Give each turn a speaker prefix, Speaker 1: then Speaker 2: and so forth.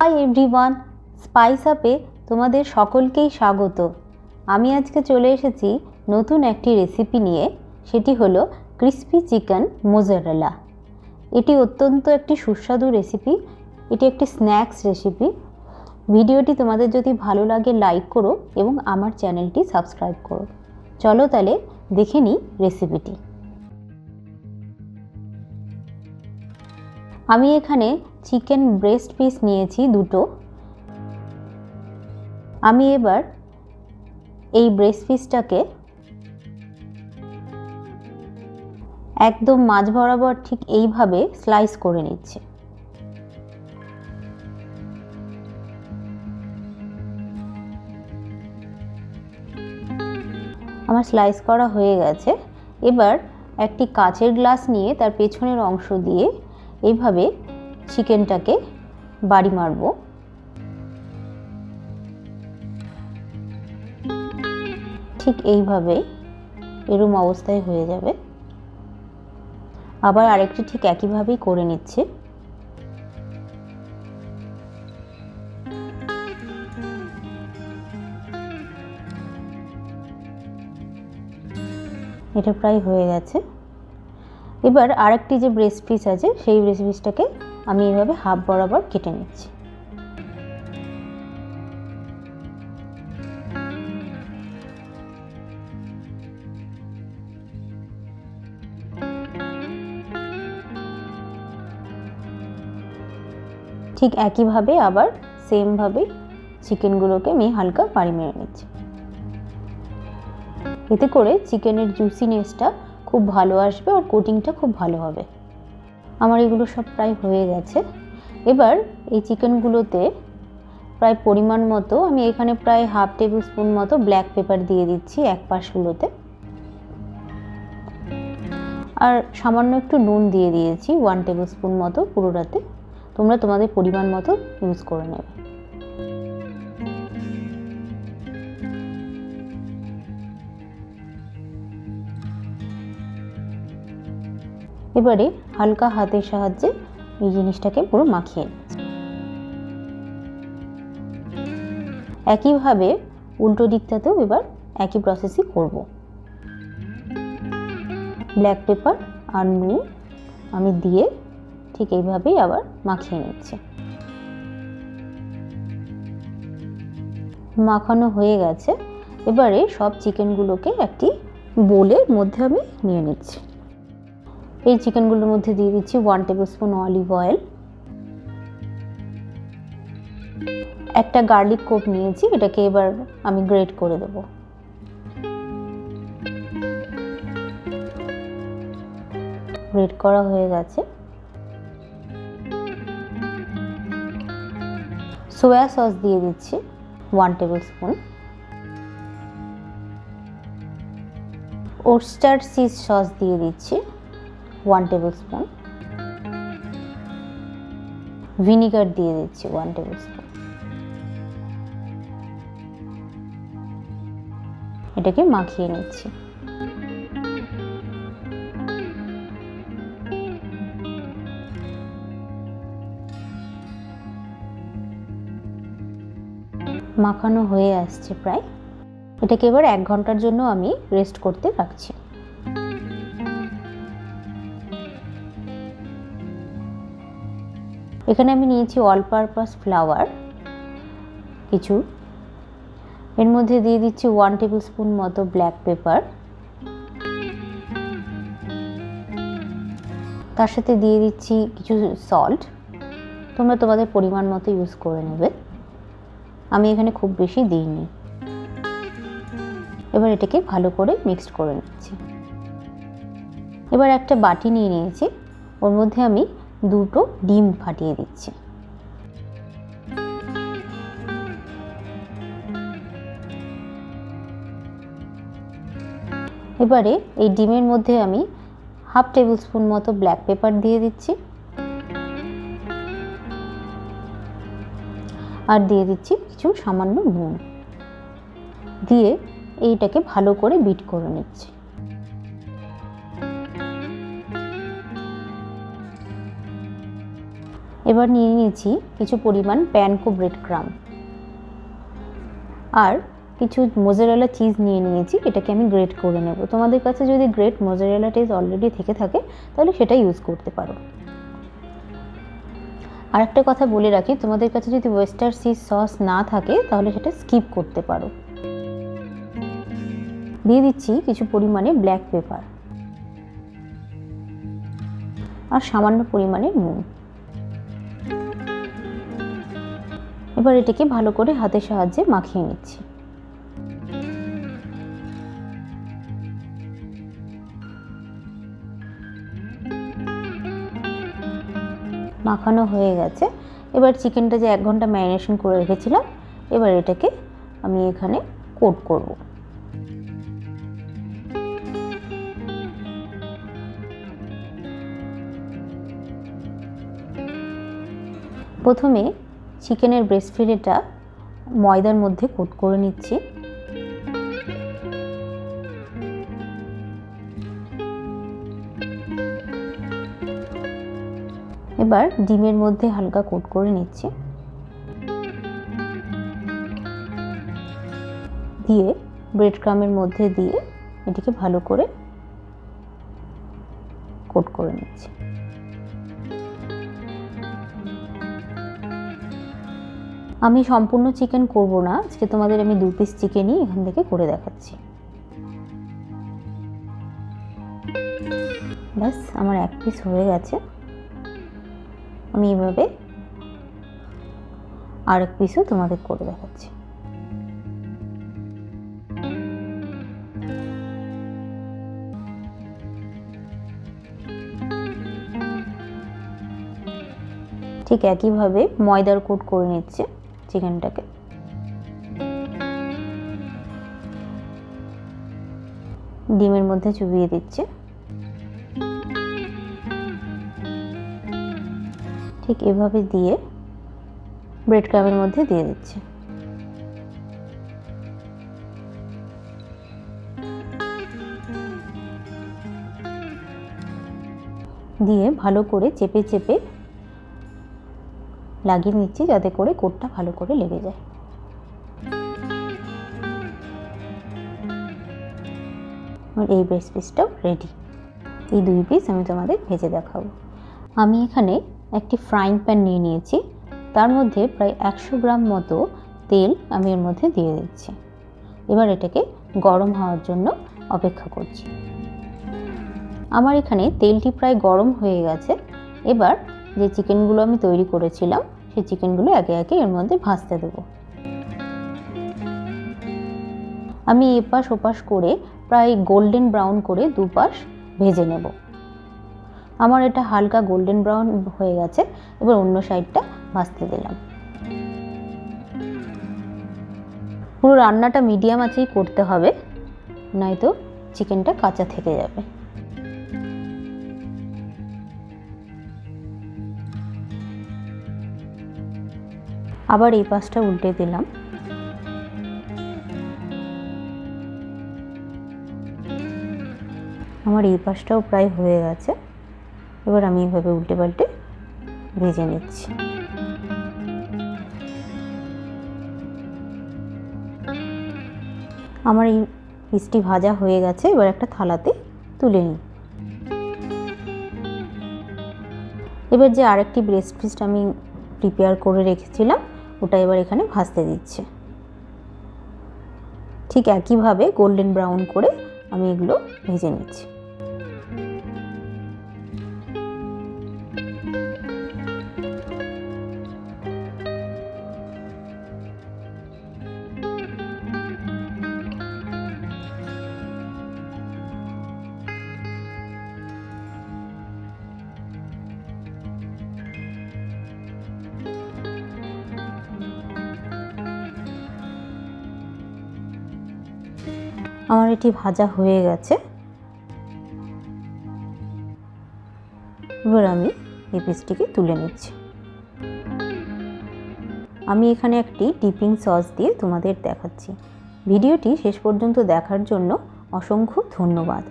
Speaker 1: Hi everyone, spice আপে তোমাদের সকলকেই স্বাগত। আমি আজকে চলে এসেছি নতুন একটি রেসিপি নিয়ে, সেটি হলো ক্রিস্পি চিকেন মোজারেলা। এটি অত্যন্ত একটি সুস্বাদু রেসিপি, এটি একটি স্ন্যাক্স রেসিপি। ভিডিওটি তোমাদের যদি ভালো লাগে লাইক করো এবং আমার চ্যানেলটি সাবস্ক্রাইব করো। চলো তাহলে দেখে নিই রেসিপিটি। আমি এখানে চিকেন ব্রেস্ট পিস নিয়েছি দুটো। আমি এবার এই ব্রেস্ট পিসটাকে একদম মাঝ বরাবর ঠিক এইভাবে স্লাইস করে নিচ্ছি। আমার স্লাইস করা হয়ে গেছে। এবার একটি কাচের গ্লাস নিয়ে তার পেছনের অংশ দিয়ে এইভাবে চিকেনটাকে বাড়ি মারব। ঠিক এইভাবে এরকম অবস্থায় হয়ে যাবে। আবার আরেকটি ঠিক একইভাবেই করে নিচ্ছি। এটা প্রায় হয়ে গেছে। এবার আরেকটি যে ব্রেস্ট পিস আছে সেই ব্রেস্ট পিসটাকে আমি এইভাবে হাফ বরাবর কেটে নিচ্ছি। ঠিক একইভাবে আবার সেমভাবে চিকেনগুলোকে আমি হালকা বাড়ি মেরে নিচ্ছি। এতে করে চিকেনের জুসিনেসটা খুব ভালো আসবে আর কোটিংটা খুব ভালো হবে। আমার এগুলো সব প্রায় হয়ে গেছে। এবার এই চিকেনগুলোতে প্রায় পরিমাণ মতো আমি এখানে প্রায় হাফ টেবিল স্পুন মতো ব্ল্যাক পেপার দিয়ে দিচ্ছি এক পাশগুলোতে, আর সামান্য একটু নুন দিয়ে দিয়েছি 1 টেবিল স্পুন মতো পুরোটাতে। তোমরা তোমাদের পরিমাণ মতো ইউজ করে নেবে। এবারে হালকা হাতের সাহায্যে এই জিনিসটাকে পুরো মাখিয়ে নিচ্ছি। একইভাবে উল্টো দিকটাতেও এবার একই প্রসেসই করব। ব্ল্যাক পেপার আর নুন আমি দিয়ে ঠিক এইভাবেই আবার মাখিয়ে নিচ্ছি। মাখানো হয়ে গেছে। এবারে সব চিকেনগুলোকে একটি বোলের মধ্যে আমি নিয়ে নিচ্ছি। এই চিকেনগুলোর মধ্যে দিয়ে দিচ্ছি 1 টেবিল স্পুন অলিভ অয়েল। একটা গার্লিক কোপ নিয়েছি, এটাকে এবার আমি গ্রেট করে দেব। গ্রেট করা হয়ে গেছে। সোয়া সস দিয়ে দিচ্ছি 1 table spoon. Oyster cheese sauce দিয়ে দিচ্ছি 1 টেবিল স্পুন। ভিনিগার দিয়ে দিচ্ছি 1 টেবিল স্পুন। এটাকে মাখিয়ে নিচ্ছি। মাখানো হয়ে আসছে প্রায়। এটাকে এবার 1 ঘন্টার জন্য আমি রেস্ট করতে রাখছি। এখানে আমি নিয়েছি অল পারপাস ফ্লাওয়ার কিছু, এর মধ্যে দিয়ে দিচ্ছি 1 টেবিল স্পুন মতো ব্ল্যাক পেপার, তার সাথে দিয়ে দিচ্ছি কিছু সল্ট। তোমরা তোমাদের পরিমাণ মতো ইউজ করে নেবে। আমি এখানে খুব বেশি দিইনি। এবার এটাকে ভালো করে মিক্সড করে নিচ্ছি। এবার একটা বাটি নিয়ে নিয়েছি, ওর মধ্যে আমি 2টো ডিম ফাটিয়ে দিচ্ছি। এবারে এই ডিমের মধ্যে আমি হাফ টেবিল স্পুন মতো ব্ল্যাক পেপার দিয়ে দিচ্ছি, আর দিয়ে দিচ্ছি কিছু সামান্য নুন দিয়ে এইটাকে ভালো করে বিট করে নিচ্ছি। এবার নিয়ে নিয়েছি কিছু পরিমাণ প্যানকো ব্রেড ক্রাম আর কিছু মোজারেলা চিজ নিয়ে নিয়েছি, এটাকে আমি গ্রেট করে নেব। তোমাদের কাছে যদি গ্রেট মোজারেলা চিজ অলরেডি থেকে থাকে তাহলে সেটা ইউজ করতে পারো। আর একটা কথা বলে রাখি, তোমাদের কাছে যদি ওয়েস্টার চিজ সস না থাকে তাহলে সেটা স্কিপ করতে পারো। দিয়ে দিচ্ছি কিছু পরিমাণে ব্ল্যাক পেপার আর সামান্য পরিমাণে নুন। এবার এটাকে ভালো করে হাতের সাহায্যে মাখিয়ে নিচ্ছি। মাখানো হয়ে গেছে। এবার চিকেনটা যে 1 ঘন্টা ম্যারিনেশন করে রেখেছিলাম, এবার এটাকে আমি এখানে কোট করব। প্রথমে চিকেনের ব্রেস্ট ফিলেটা ময়দার মধ্যে কোট করে নিচ্ছি। এবার ডিমের মধ্যে হালকা কোট করে নিচ্ছি, দিয়ে ব্রেড ক্রামের মধ্যে দিয়ে এটিকে ভালো করে কোট করে নিচ্ছি। আমি সম্পূর্ণ চিকেন করব না, আজকে তোমাদের আমি 2 পিস চিকেনই এখান থেকে করে দেখাচ্ছি। ব্যাস, আমার 1 পিস হয়ে গেছে। আমি এভাবে আরেক পিসও তোমাদের করে দেখাচ্ছি। ঠিক একইভাবে ময়দার কোট করে নিচ্ছে চিকেনটাকে। ডিমের মধ্যে চুবিয়ে দিচ্ছে। ঠিক এভাবে দিয়ে ব্রেড ক্রামের মধ্যে দিয়ে দিচ্ছে। দিয়ে ভালো করে চেপে চেপে লাগিয়ে নিচ্ছি যাতে করে কোটটা ভালো করে লেগে যায়। আর এই ব্রেস্ট পিসটাও রেডি। এই 2 পিস আমি তোমাদের ভেজে দেখাবো। আমি এখানে একটি ফ্রাইং প্যান নিয়ে নিয়েছি, তার মধ্যে প্রায় 100 গ্রাম মতো তেল আমি এর মধ্যে দিয়ে দিচ্ছি। এবার এটাকে গরম হওয়ার জন্য অপেক্ষা করছি। আমার এখানে তেলটি প্রায় গরম হয়ে গেছে। এবার যে চিকেনগুলো আমি তৈরি করেছিলাম সেই চিকেনগুলো একে একে এর মধ্যে ভাজতে দেব। আমি এপাশ ওপাশ করে প্রায় গোল্ডেন ব্রাউন করে 2 পাশ ভেজে নেব। আমার এটা হালকা গোল্ডেন ব্রাউন হয়ে গেছে। এবার অন্য সাইডটা ভাজতে দিলাম। পুরো রান্নাটা মিডিয়াম আঁচেই করতে হবে, নয়তো চিকেনটা কাঁচা থেকে যাবে। আবার এই পাশটা উল্টে দিলাম। আমার এই পাশটাও প্রায় হয়ে গেছে। এবার আমি এইভাবে উল্টে পাল্টে ভেজে নিচ্ছি। আমার এই পিসটি ভাজা হয়ে গেছে। এবার একটা থালাতে তুলে নিই। এবার যে আরেকটি ব্রেস্ট পিস আমি প্রিপেয়ার করে রেখেছিলাম ওটা এবার এখানে ভাজতে দিচ্ছি। ঠিক একইভাবে গোল্ডেন ব্রাউন করে আমি এগুলো ভেজে নিচ্ছি। আমার এটি ভাজা হয়ে গেছে। এবার আমি এই পিসটিকে তুলে নিচ্ছি। আমি এখানে একটি ডিপিং সস দিয়ে তোমাদের দেখাচ্ছি। ভিডিওটি শেষ পর্যন্ত দেখার জন্য অসংখ্য ধন্যবাদ।